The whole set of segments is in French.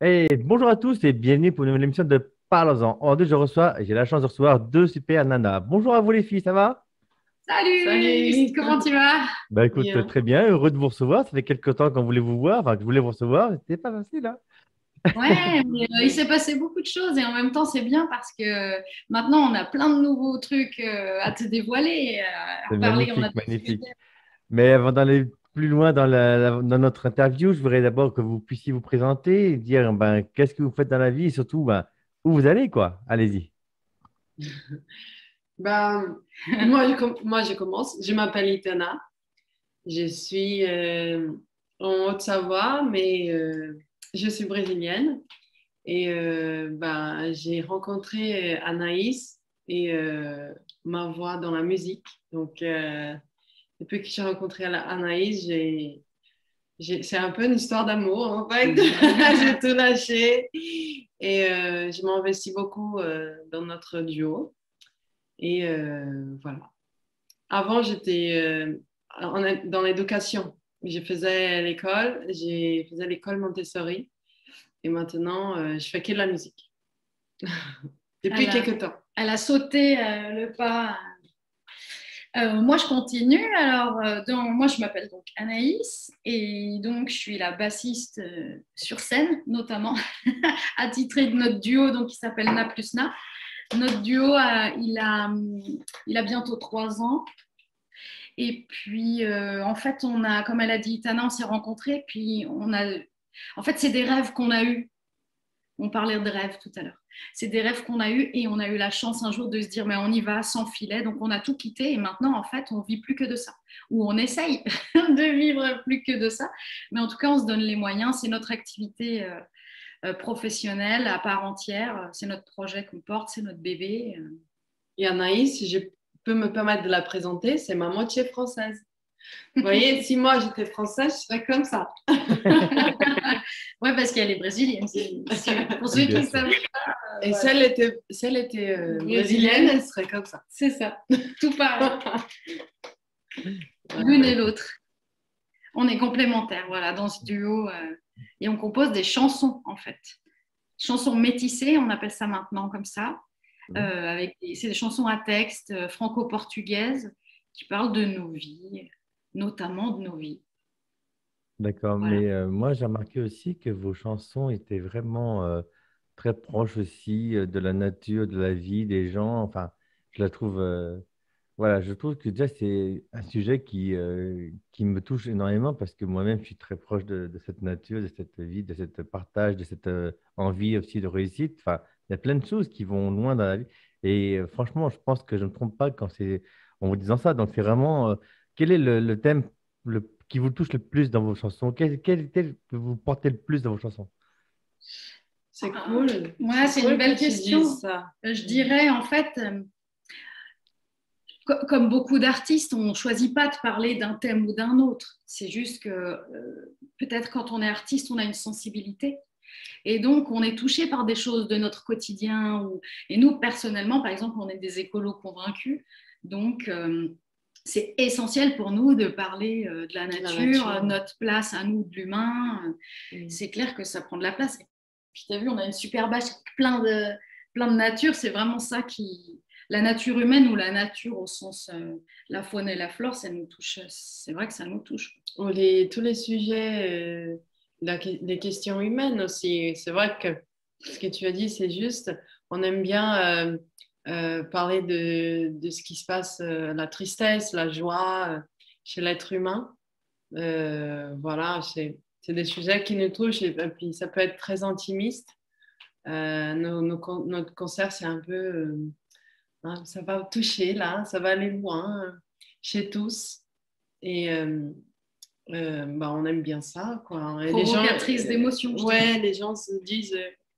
Bonjour à tous et bienvenue pour une nouvelle émission de Parlons-en. Aujourd'hui, j'ai la chance de recevoir deux super nanas. Bonjour à vous les filles, ça va? Salut, comment tu vas? Bah écoute, Bien. très bien, heureux de vous recevoir. Ça fait quelques temps qu'on voulait vous voir, enfin que je voulais vous recevoir, c'était pas facile, hein? Ouais, mais, il s'est passé beaucoup de choses et en même temps c'est bien parce que maintenant on a plein de nouveaux trucs à te dévoiler, à C'est parler, on a magnifique, des magnifique. sujets. Mais avant d'aller plus loin dans notre interview, je voudrais d'abord que vous puissiez vous présenter et dire qu'est-ce que vous faites dans la vie et surtout où vous allez, quoi. Allez-y. Ben, moi, je commence. Je m'appelle Itana. Je suis en Haute-Savoie, mais je suis brésilienne. Et ben, j'ai rencontré Anaïs et ma voix dans la musique. Donc, depuis que j'ai rencontré Anaïs, c'est un peu une histoire d'amour, en fait. J'ai tout lâché et je m'investis beaucoup dans notre duo. Et voilà. Avant, j'étais dans l'éducation. Je faisais l'école Montessori et maintenant, je fais que de la musique depuis quelques temps. Elle a sauté le pas. Moi, je continue. Alors, moi, je m'appelle donc Anaïs et donc je suis la bassiste sur scène, notamment attitrée de notre duo donc, qui s'appelle Na plus Na. Notre duo, il a bientôt 3 ans. Et puis, en fait, comme elle a dit, Tana, on s'est rencontrés. Puis, en fait, c'est des rêves qu'on a eus. On parlait de rêves tout à l'heure. C'est des rêves qu'on a eus et on a eu la chance un jour de se dire mais on y va sans filet. Donc on a tout quitté et maintenant en fait on vit plus que de ça. Ou on essaye de vivre plus que de ça. Mais en tout cas on se donne les moyens. C'est notre activité professionnelle à part entière. C'est notre projet qu'on porte, c'est notre bébé. Et Anaïs, si je peux me permettre de la présenter, c'est ma moitié française. Vous voyez, si moi j'étais française, je serais comme ça. Ouais, parce qu'elle est brésilienne. Pour ceux qui Bien ne sûr. savent pas. Et si elle était brésilienne, elle serait comme ça. C'est ça. Tout pareil. L'une et l'autre. On est complémentaires, voilà, dans ce duo. Et on compose des chansons, en fait. Chansons métissées, on appelle ça maintenant comme ça. C'est des chansons à texte franco-portugaises qui parlent de nos vies, notamment de nos vies. D'accord, Voilà. mais moi j'ai remarqué aussi que vos chansons étaient vraiment très proches aussi de la nature, de la vie des gens. Enfin, je la trouve, voilà, je trouve que déjà c'est un sujet qui me touche énormément parce que moi-même je suis très proche de cette nature, de cette vie, de cette partage, de cette envie aussi de réussite. Enfin, il y a plein de choses qui vont loin dans la vie. Et franchement, je pense que je ne me trompe pas quand c'est en vous disant ça. Donc c'est vraiment, quel est le thème qui vous touche le plus dans vos chansons? Quel thème que vous portez le plus dans vos chansons? C'est cool. Ouais, c'est une belle question. Ça. Je dirais, en fait, comme beaucoup d'artistes, on ne choisit pas de parler d'un thème ou d'un autre. C'est juste que peut-être quand on est artiste, on a une sensibilité. Et donc, on est touché par des choses de notre quotidien. Et nous, personnellement, par exemple, on est des écolos convaincus. Donc, c'est essentiel pour nous de parler de la nature, notre place à nous, de l'humain. C'est clair que ça prend de la place. Puis, tu as vu, on a une super bâche avec plein de nature. C'est vraiment ça qui. La nature humaine ou la nature au sens la faune et la flore, ça nous touche. C'est vrai que ça nous touche. Tous les sujets, les questions humaines aussi. C'est vrai que ce que tu as dit, c'est juste. On aime bien parler de ce qui se passe, la tristesse, la joie chez l'être humain. Voilà, c'est des sujets qui nous touchent et puis ça peut être très intimiste. Notre concert, c'est un peu, hein, ça va toucher là, ça va aller loin chez tous. Et bah, on aime bien ça, quoi. Et provocatrice d'émotions. Ouais, les gens se disent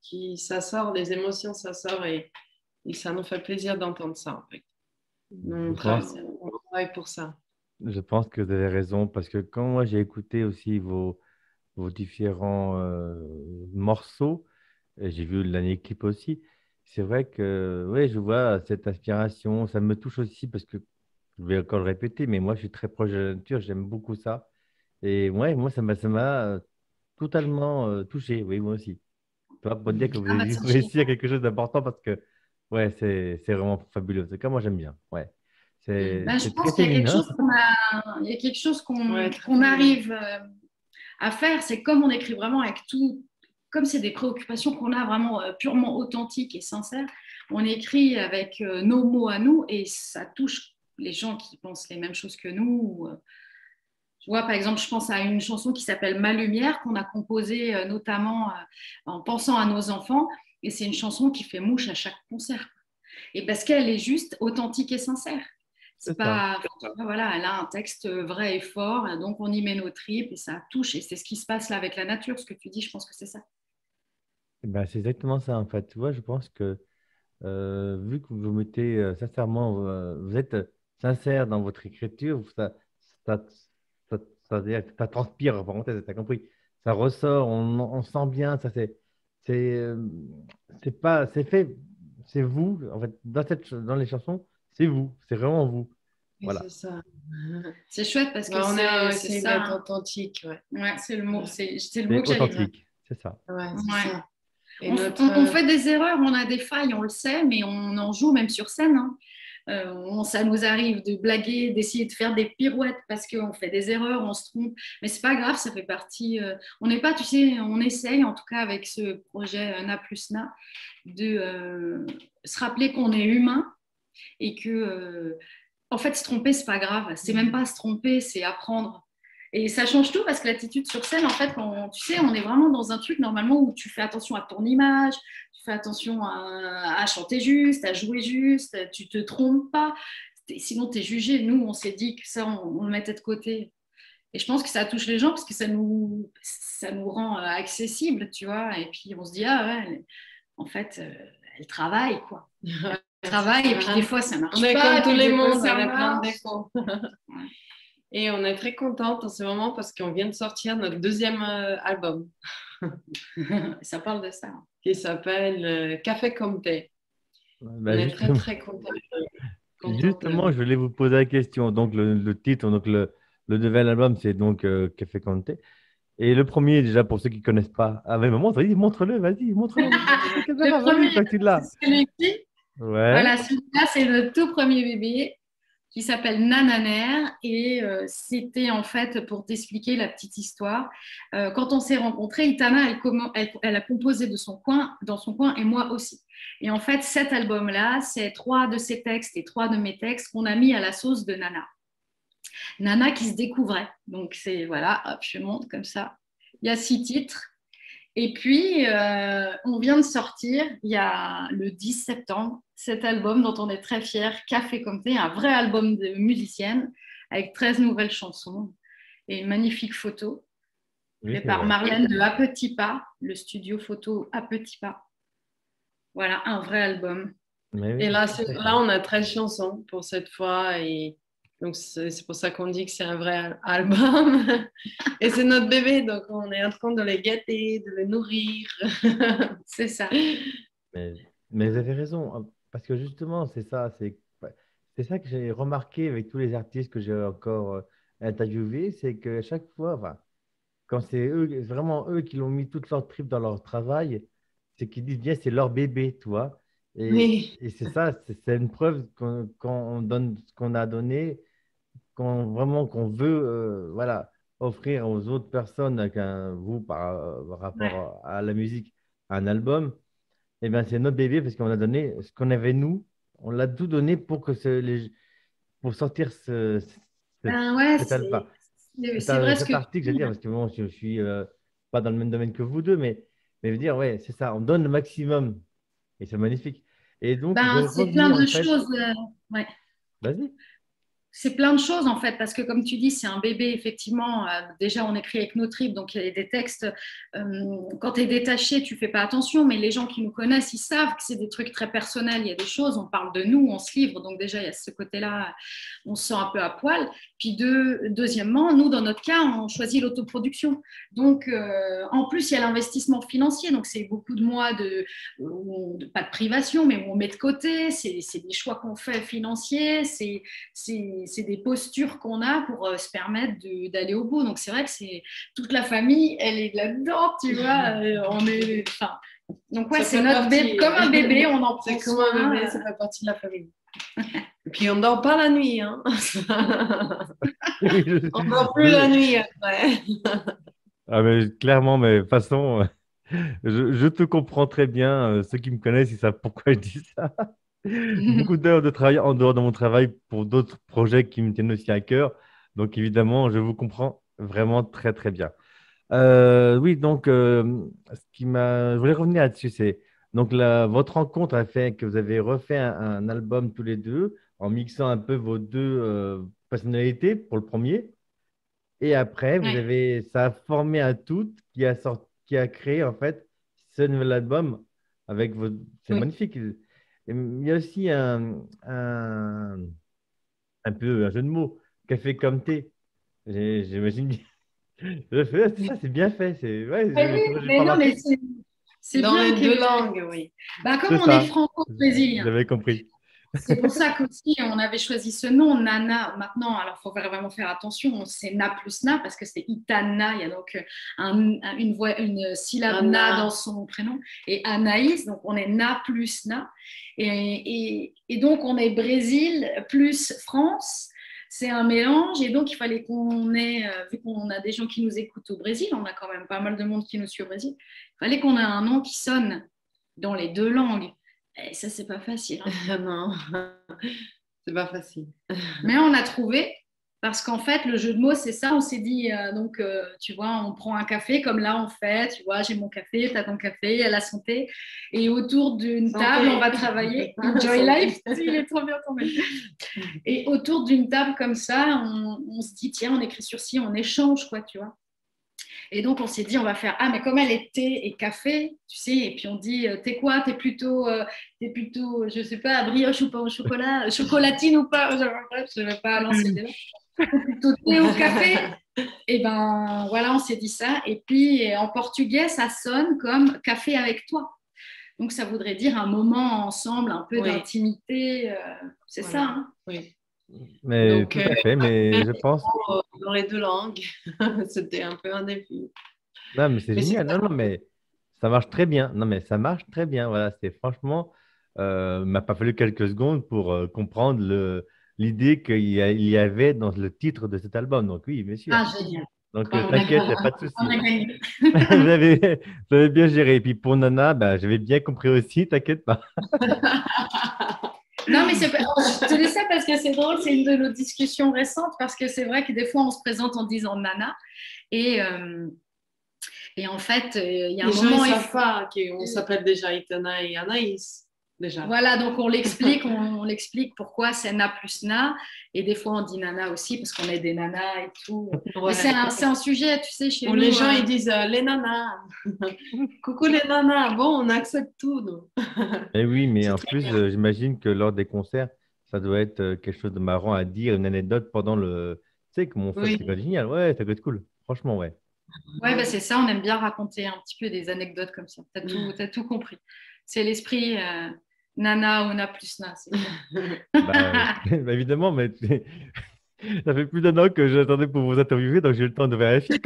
que ça sort, les émotions, ça sort et ça nous fait plaisir d'entendre ça, en fait. Je pense, On travaille pour ça. je pense que vous avez raison parce que quand moi j'ai écouté aussi vos différents morceaux, et j'ai vu l'année clip aussi, c'est vrai que ouais, je vois cette inspiration, ça me touche aussi parce que je vais encore le répéter, mais moi je suis très proche de la nature, j'aime beaucoup ça. Et ouais, moi ça m'a totalement touché, oui, moi aussi. tu vois, pour dire que vous Ah bah avez ça, réussi à quelque chose d'important parce que, ouais, c'est vraiment fabuleux. C'est comme moi, j'aime bien. Ouais. ben, je C'est très pense qu'il y a quelque féminin. chose il y a quelque chose Ouais, qu'on arrive à faire. C'est comme on écrit vraiment avec tout, comme c'est des préoccupations qu'on a vraiment purement authentiques et sincères, on écrit avec nos mots à nous et ça touche les gens qui pensent les mêmes choses que nous. Tu vois, par exemple, je pense à une chanson qui s'appelle Ma Lumière qu'on a composée notamment en pensant à nos enfants et c'est une chanson qui fait mouche à chaque concert. Et parce qu'elle est juste authentique et sincère. C'est C'est ça. pas, voilà, elle a un texte vrai et fort, donc on y met nos tripes et ça touche. Et c'est ce qui se passe là avec la nature, ce que tu dis, je pense que c'est ça. Eh ben, c'est exactement ça, en fait. Tu vois, je pense que vu que vous mettez sincèrement, vous êtes sincère dans votre écriture, ça, ça, ça transpire, en parenthèse, t'as compris. Ça ressort, on sent bien, c'est, euh, c'est pas, c'est fait, c'est vous, en fait, dans les chansons, c'est vous, c'est vraiment vous. Oui, Voilà. c'est ça. C'est chouette parce que On a c'est essayé ça. d'être authentique. Ouais, Ouais, c'est le mot, c'est le mot C'est que j'allais dire. authentique, c'est ça. ouais, c'est Ouais. ça. Et On fait des erreurs, on a des failles, on le sait, mais on en joue même sur scène. Hein. Ça nous arrive de blaguer, d'essayer de faire des pirouettes parce qu'on fait des erreurs, on se trompe, mais c'est pas grave, ça fait partie. On n'est pas, tu sais, on essaye en tout cas avec ce projet Na plus Na de se rappeler qu'on est humain et que en fait se tromper c'est pas grave, c'est même pas se tromper, c'est apprendre. Et ça change tout parce que l'attitude sur scène, en fait, quand tu sais, on est vraiment dans un truc normalement où tu fais attention à ton image, tu fais attention à chanter juste, à jouer juste, tu te trompes pas. Sinon, tu es jugé. Nous, on s'est dit que ça, on le mettait de côté. Et je pense que ça touche les gens parce que ça nous rend accessible, tu vois. Et puis, on se dit, ah ouais, en fait, elle travaille, quoi. Elle travaille, et puis des fois, ça marche on est pas. comme tous les mondes, ça on a plein de marche. défauts. Et on est très contente en ce moment parce qu'on vient de sortir notre deuxième album Ça parle de ça. qui s'appelle Café comme thé. Bah, On est très, justement, très contente. justement, je voulais vous poser la question. Donc, le titre, donc le nouvel album, c'est donc Café Conte. Et le premier, déjà, pour ceux qui ne connaissent pas, ah, mais maman, vas-y, montre-le, vas-y, montre-le. Montre-le à la caméra, Le vas-y, premier, toi, tu l'as. c'est celui-ci. Ouais. Voilà, celui-là, c'est le tout premier bébé qui s'appelle Nananer. Et c'était en fait, pour t'expliquer la petite histoire, quand on s'est rencontrés, Itana, elle a composé dans son coin et moi aussi. Et en fait, cet album-là, c'est 3 de ses textes et 3 de mes textes qu'on a mis à la sauce de Nana. Nana qui se découvrait. Donc, c'est voilà, hop, je monte comme ça. Il y a 6 titres. Et puis, on vient de sortir, il y a le 10 septembre, cet album dont on est très fiers, Café comme thé, un vrai album de musicienne avec 13 nouvelles chansons et une magnifique photo Oui, faite c'est par vrai. Marlène de À Petit Pas, le studio photo À Petit Pas. Voilà, un vrai album. Mais Et oui, là, c'est là, on a 13 chansons pour cette fois. Et donc, c'est pour ça qu'on dit que c'est un vrai album. Et c'est notre bébé, donc on est en train de les gâter, de les nourrir. C'est ça. mais, mais vous avez raison, hein, parce que justement, c'est ça, ouais, c'est ça que j'ai remarqué avec tous les artistes que j'ai encore interviewés, c'est que chaque fois, enfin, quand c'est eux, vraiment eux qui l'ont mis toute leur trip dans leur travail, c'est qu'ils disent bien c'est leur bébé, tu vois. Oui, Et c'est ça, c'est une preuve quand on donne ce qu'on a donné, quand vraiment qu'on veut voilà, offrir aux autres personnes, avec vous par Ouais. rapport à la musique, un album, eh bien c'est notre bébé parce qu'on a donné ce qu'on avait nous, on l'a tout donné pour que pour sortir cet, Ben ouais, cet album. c'est vrai ce Cet que tu article, je veux dis. dire, parce que bon, je suis pas dans le même domaine que vous deux, mais je veux dire, ouais, c'est ça, on donne le maximum et c'est magnifique. Et donc, je Ben, vais c'est plein revenir en de fait, choses. Ouais. vas-y. C'est plein de choses en fait, parce que comme tu dis, c'est un bébé, effectivement. Déjà, on écrit avec nos tripes, donc il y a des textes. Quand tu es détaché, tu fais pas attention, mais les gens qui nous connaissent, ils savent que c'est des trucs très personnels. Il y a des choses, on parle de nous, on se livre, donc déjà, il y a ce côté-là, on se sent un peu à poil. Puis deuxièmement, nous, dans notre cas, on choisit l'autoproduction. Donc, en plus, il y a l'investissement financier, donc c'est beaucoup de mois pas de privation, mais où on met de côté. C'est des choix qu'on fait financiers, c'est des postures qu'on a pour se permettre d'aller au bout. Donc, c'est vrai que c'est toute la famille, elle est là-dedans, tu vois. On est, enfin, Donc, ouais, c'est notre bébé, comme un bébé, on en prend soin. C'est comme un bébé, ça fait partie de la famille. Et puis, on ne dort pas la nuit. Hein. On ne dort plus la nuit après. Ah, mais clairement, mais de toute façon, je te comprends très bien. Ceux qui me connaissent, ils savent pourquoi je dis ça. Beaucoup d'heures de travail en dehors de mon travail pour d'autres projets qui me tiennent aussi à cœur. Donc, évidemment, je vous comprends vraiment très, très bien. Oui, donc, je voulais revenir là-dessus, c'est donc votre rencontre a fait que vous avez refait un album tous les deux en mixant un peu vos deux personnalités pour le premier. Et après, ça a formé un tout qui a créé en fait ce nouvel album avec vos. C'est magnifique. Et il y a aussi un peu un jeu de mots, café comme thé. J'imagine. C'est bien fait. C'est dans bien les deux langues, oui. Bah, comme on est franco-brésilien. J'avais compris. C'est pour ça qu'aussi on avait choisi ce nom, Nana. Maintenant, alors il faut vraiment faire attention, c'est Na plus Na parce que c'est Itana, il y a donc une syllabe Na dans son prénom, et Anaïs, donc on est Na plus Na. Et donc on est Brésil plus France. C'est un mélange et donc il fallait qu'on ait, vu qu'on a des gens qui nous écoutent au Brésil, on a quand même pas mal de monde qui nous suit au Brésil, il fallait qu'on ait un nom qui sonne dans les deux langues. Et ça, c'est pas facile. Hein. Non, c'est pas facile. Mais on a trouvé, parce qu'en fait, le jeu de mots, c'est ça. On s'est dit, tu vois, on prend un café, comme là, on fait, tu vois, j'ai mon café, t'as ton café, il y a la santé. Et autour d'une table, on va travailler. Enjoy life, il est trop bien tombé. Et autour d'une table comme ça, on se dit, tiens, on écrit sur ci, on échange, quoi, tu vois. Et donc, on s'est dit, on va faire, mais comme elle est thé et café, tu sais, et puis on dit, t'es quoi? T'es plutôt, je sais pas, brioche ou pain au chocolat, chocolatine ou pas? Je ne vais pas lancer des noms. Plutôt thé ou café? Et ben, voilà, on s'est dit ça. Et puis, en portugais, ça sonne comme café avec toi. Donc, ça voudrait dire un moment ensemble, un peu d'intimité. C'est ça, hein? Oui. Mais donc, tout à fait, mais je pense. Dans les deux langues, c'était un peu un défi. Non, mais c'est génial. Non, mais ça marche très bien. Non, mais ça marche très bien. Voilà, c'est franchement, m'a pas fallu quelques secondes pour comprendre l'idée qu'il y avait dans le titre de cet album. Donc, oui, bien sûr. Ah, génial. Donc, t'inquiète, il n'y a pas de souci. Vous avez bien géré. Et puis, pour Nana, j'avais bien compris aussi, t'inquiète pas. Non, mais je te dis ça parce que c'est drôle, c'est une de nos discussions récentes, parce que c'est vrai que des fois, on se présente en disant Nana. Et en fait, il y a un moment… Les gens ne savent pas qu'on s'appelle déjà Itana et Anaïs. Déjà. Voilà, donc on l'explique pourquoi c'est Na plus Na. Et des fois, on dit Nana aussi, parce qu'on est des nanas et tout. Ouais. C'est un sujet, tu sais, chez nous. Les gens, ils disent les nanas. Coucou les nanas. Bon, on accepte tout, nous. Et oui, mais en plus, j'imagine que lors des concerts, ça doit être quelque chose de marrant à dire, une anecdote pendant le… Tu sais, comme on fait, c'est génial. Ouais, ça doit être cool. Franchement, ouais. Ouais, c'est ça. On aime bien raconter un petit peu des anecdotes comme ça. T'as tout compris. C'est l'esprit… Nana ou Na plus Na. Évidemment, mais ça fait plus d'un an que j'attendais pour vous interviewer, donc j'ai eu le temps de vérifier.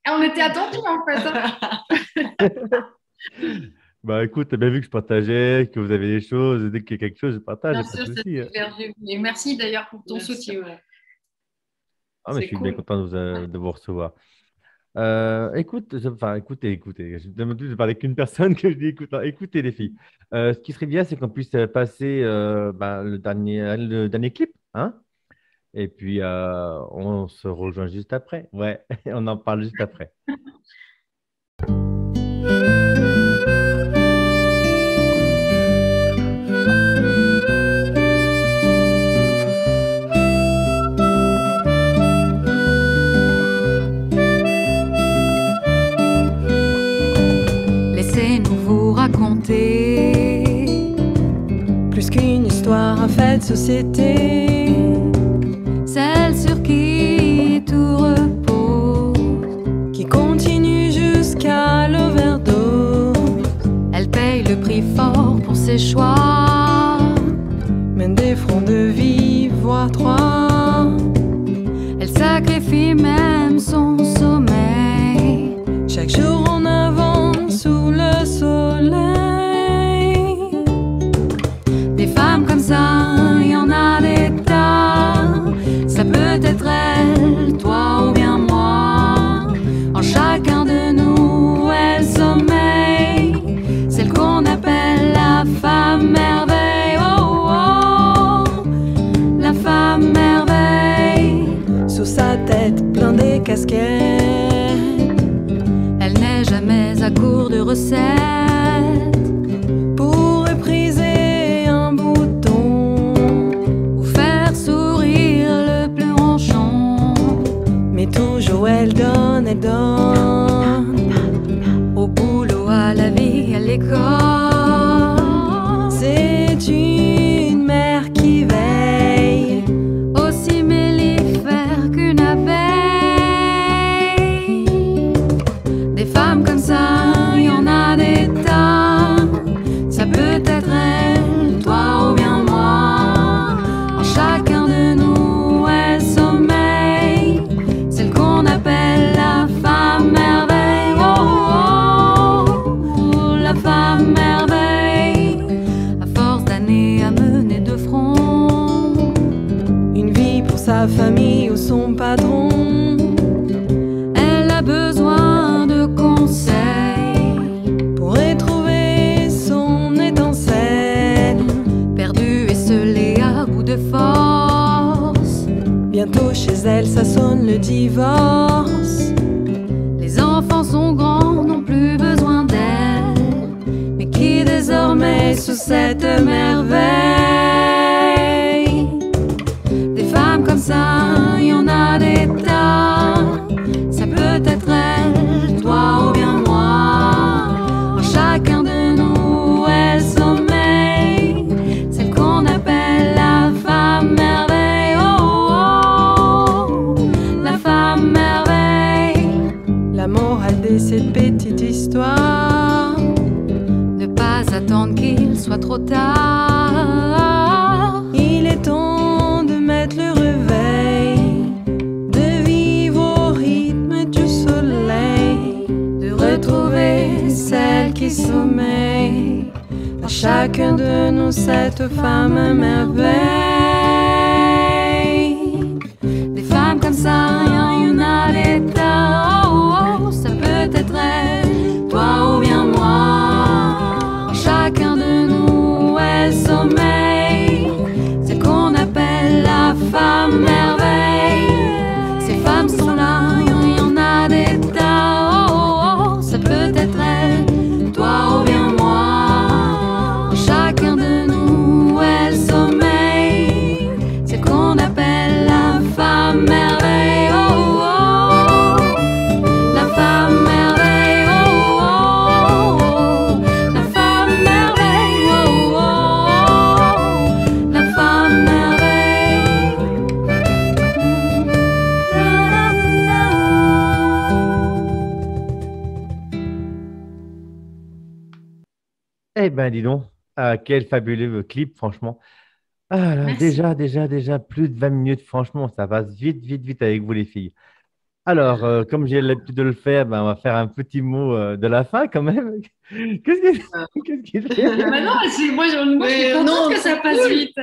On était attendus en fait. Écoute, tu as bien vu que je partageais, que vous avez des choses, dès qu'il y a quelque chose, je partage. Bien sûr, c'est super. Et merci d'ailleurs pour ton soutien. Ah, mais je suis bien content de vous recevoir. Écoutez, je ne demande plus de parler qu'une personne que je dis écoutez les filles. Ce qui serait bien, c'est qu'on puisse passer le dernier clip, hein? Et puis on se rejoint juste après. Ouais, on en parle juste après. Plus qu'une histoire, un fait de société, celle sur qui tout repose, qui continue jusqu'à l'overdose. Elle paye le prix fort pour ses choix, mène des fronts de vie, voire trois. Elle sacrifie même son sommeil, chaque jour en avance ça, il y en a des tas. Ça peut être elle, toi ou bien moi. En chacun de nous, elle sommeille, celle qu'on appelle la femme merveille. Oh, oh, la femme merveille. Sous sa tête, plein des casquettes. Elle n'est jamais à court de recettes. Pour repriser un bouton Ou faire sourire le plus ronchon. mais toujours elle donne, elle donne. Au boulot, à la vie, à l'école. C'est une mère qui veille. Aussi mellifère qu'une abeille. Des femmes comme ça, il y en a des tas. Ça peut être elle, toi ou bien moi. En chacun de nous, elle sommeille, celle qu'on appelle la femme merveille. Oh, oh, oh, la femme merveille. À force d'années à mener de front, Une vie pour sa famille ou son patron. elle a besoin de conseils. Pour retrouver son étincelle. Perdue, esselée à bout de force. Bientôt chez elle, ça sonne le divorce. Les enfants sont grands, n'ont plus besoin d'elle, mais qui désormais sous cette merveille. Des femmes comme ça, il y en a des tas. Ça peut être elle, toi ou bien moi. En chacun de nous, elle sommeille, celle qu'on appelle la femme merveille. Oh, oh, la femme merveille. La morale de cette petite histoire. Ne pas attendre qu'il soit trop tard. Il est temps de mettre le réveil, de vivre au rythme du soleil, De retrouver celle qui sommeille. À chacun de nous, cette femme merveille. des femmes comme ça, il y en a des tas. Oh, oh, ça peut être elle, toi ou bien moi. En chacun de nous, elle sommeille, celle qu'on appelle la femme merveille. Ces femmes sont là, il y en a des tas. Oh, oh, oh, ça peut être elle, toi ou bien moi. En chacun de nous, elle sommeille, celle qu'on appelle la femme merveille. Oh, oh, la femme merveille. Oh, oh, la femme merveille. Oh, oh, la femme merveille. Eh ben, dis donc, quel fabuleux clip, franchement. Ah là, Merci. déjà, plus de 20 minutes, franchement, ça passe vite, vite, vite avec vous, les filles. Alors, comme j'ai l'habitude de le faire, ben, on va faire un petit mot de la fin quand même. Qu'est-ce qu'il qu'est-ce qu'il fait? Bah non, moi, je suis contente que ça passe vite.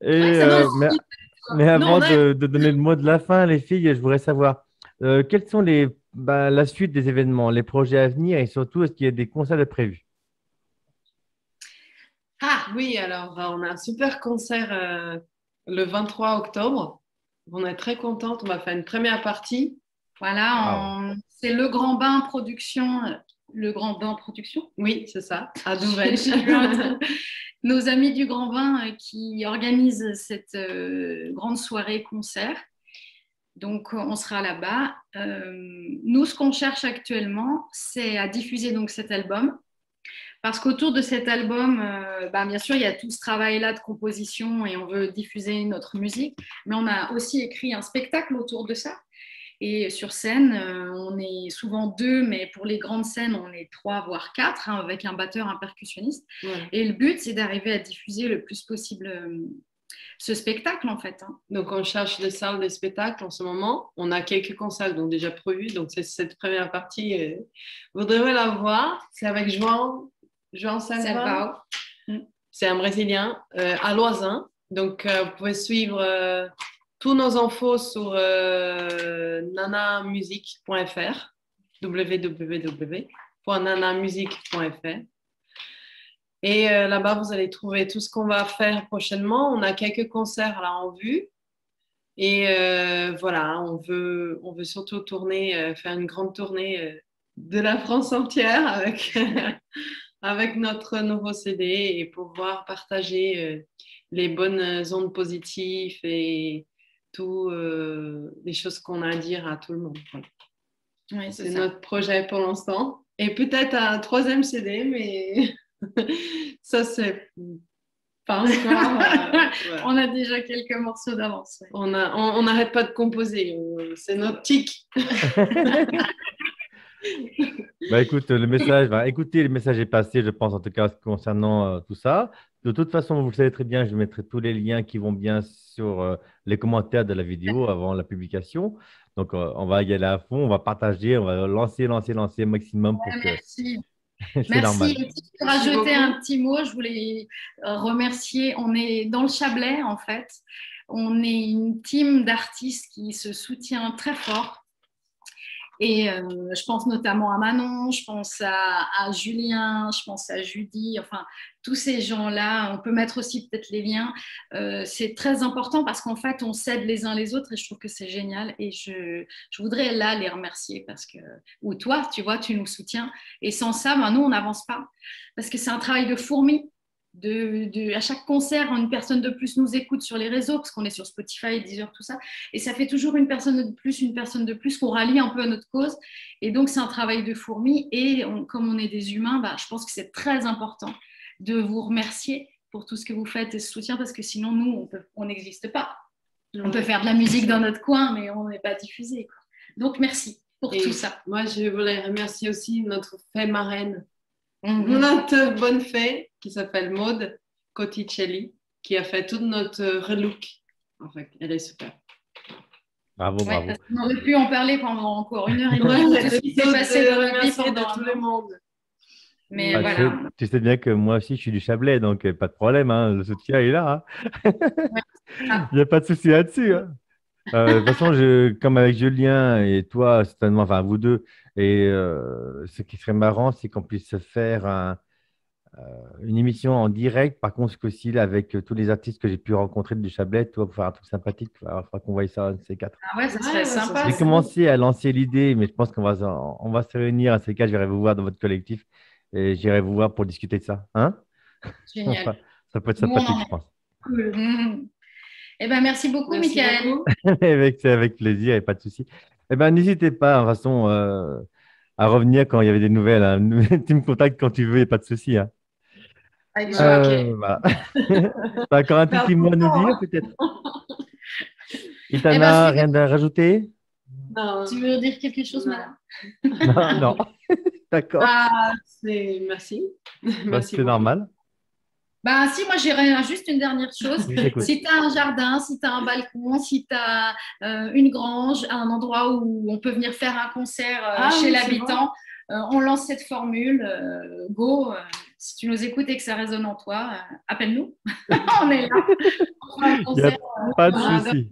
Et, Ça passe mais, vite. mais avant Non, on de donner le mot de la fin, les filles, je voudrais savoir quels sont la suite des événements, les projets à venir et surtout, est-ce qu'il y a des concerts de prévus? Ah oui, alors on a un super concert le 23 octobre. On est très contente. On va faire une première partie. Voilà, c'est Le Grand Bain Production. Le Grand Bain Production. Oui, c'est ça, à Douvel. Nos amis du Grand Bain qui organisent cette grande soirée concert. Donc, on sera là-bas. Nous, ce qu'on cherche actuellement, c'est à diffuser donc cet album. Parce qu'autour de cet album, bien sûr, il y a tout ce travail-là de composition et on veut diffuser notre musique, mais on a aussi écrit un spectacle autour de ça. Et sur scène, on est souvent 2, mais pour les grandes scènes, on est 3, voire 4, avec un batteur, un percussionniste. Ouais. Et le but, c'est d'arriver à diffuser le plus possible ce spectacle, en fait. Donc, on cherche des salles de spectacle en ce moment. On a quelques concerts donc, déjà prévus. Donc, c'est cette première partie. Vous devrez la voir. C'est avec João Salvao. c'est un Brésilien à Loisain. Donc, vous pouvez suivre tous nos infos sur nanamusique.fr, www.nanamusique.fr. Et là-bas, vous allez trouver tout ce qu'on va faire prochainement. On a quelques concerts là en vue. Et voilà, on veut surtout tourner, faire une grande tournée de la France entière avec, avec notre nouveau CD et pouvoir partager les bonnes ondes positives et toutes les choses qu'on a à dire à tout le monde. Voilà. Oui, c'est notre projet pour l'instant. Et peut-être un 3e CD, mais ça, c'est pas encore. Voilà. On a déjà quelques morceaux d'avance. Ouais. On n'arrête pas de composer. C'est notre tic. Écoute, écoutez, le message est passé, je pense, en tout cas, concernant tout ça. De toute façon, vous le savez très bien, je mettrai tous les liens qui vont bien sur les commentaires de la vidéo avant la publication. Donc, on va y aller à fond, on va partager, on va lancer au maximum pour que… Merci. C'est normal. Merci. Pour rajouter un petit mot, je voulais remercier. On est dans le Chablais, en fait. On est une team d'artistes qui se soutient très fort. Et je pense notamment à Manon, je pense à Julien, je pense à Judy, enfin, tous ces gens-là, on peut mettre aussi peut-être les liens. C'est très important parce qu'en fait, on s'aide les uns les autres et je trouve que c'est génial. Et je voudrais là les remercier parce que, ou toi, tu vois, tu nous soutiens. Et sans ça, nous, on n'avance pas parce que c'est un travail de fourmi. À chaque concert, une personne de plus nous écoute sur les réseaux parce qu'on est sur Spotify, Deezer, tout ça, et ça fait toujours une personne de plus qu'on rallie un peu à notre cause, et donc c'est un travail de fourmi, et comme on est des humains, je pense que c'est très important de vous remercier pour tout ce que vous faites et ce soutien, parce que sinon nous, on n'existe pas. On peut faire de la musique dans notre coin, mais on n'est pas diffusé, quoi. Donc merci pour tout ça. Moi, je voulais remercier aussi notre fée marraine, notre bonne fée qui s'appelle Maud Cotticelli, qui a fait tout notre relook. En fait, elle est super. Bravo. On aurait pu en parler pendant encore 1 heure et demie. C'est passé de remercier de tout le monde. Mais voilà. Tu sais bien que moi aussi, je suis du Chablais, donc pas de problème. Hein, le soutien est là. Hein. Il n'y a pas de souci là-dessus. Hein. De toute façon, comme avec Julien et toi, certainement, enfin vous deux, et ce qui serait marrant, c'est qu'on puisse faire une émission en direct, par contre, aussi avec tous les artistes que j'ai pu rencontrer du Chablais, toi, pour faire un truc sympathique. Il faudra qu'on voie ça, un de ces 4. Ah ouais, ça serait sympa. J'ai commencé à lancer l'idée, mais je pense qu'on va se réunir, un de ces 4, j'irai vous voir dans votre collectif et j'irai vous voir pour discuter de ça. Hein? Génial. Ça peut être sympathique, je pense. Cool. Eh ben, merci beaucoup, Michael. C'est avec plaisir et pas de souci. Eh ben, n'hésitez pas, de toute façon, à revenir quand il y avait des nouvelles. Hein. Tu me contactes quand tu veux, il n'y a pas de souci. Hein. Voilà. T'as encore un petit mot à nous dire, peut-être? Itana, rien à rajouter? Non. Tu veux dire quelque chose, madame? Non. D'accord. Merci. C'est normal. Si, moi j'irais juste une dernière chose. Si tu as un jardin, si tu as un balcon, si tu as une grange, un endroit où on peut venir faire un concert chez l'habitant, on lance cette formule. Go, si tu nous écoutes et que ça résonne en toi, appelle-nous. On est là. On fera un concert, pas de souci.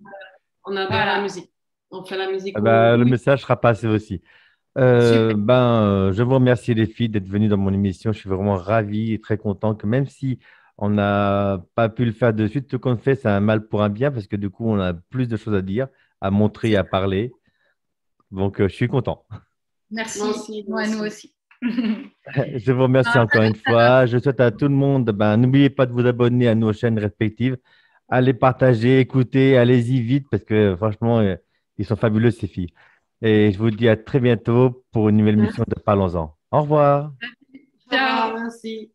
On adore la musique. On fait la musique. Le message sera passé aussi. Je vous remercie les filles d'être venues dans mon émission. Je suis vraiment ravi et très content que même si on n'a pas pu le faire de suite, tout qu'on fait, c'est un mal pour un bien parce que du coup, on a plus de choses à dire, à montrer, à parler. Donc, je suis content. Merci. Moi, nous aussi. Je vous remercie encore une fois. Je souhaite à tout le monde, n'oubliez pas de vous abonner à nos chaînes respectives. Allez partager, écouter, allez-y vite parce que franchement, ils sont fabuleux ces filles. Et je vous dis à très bientôt pour une nouvelle émission de Parlons-en. Au revoir. Ciao. Merci.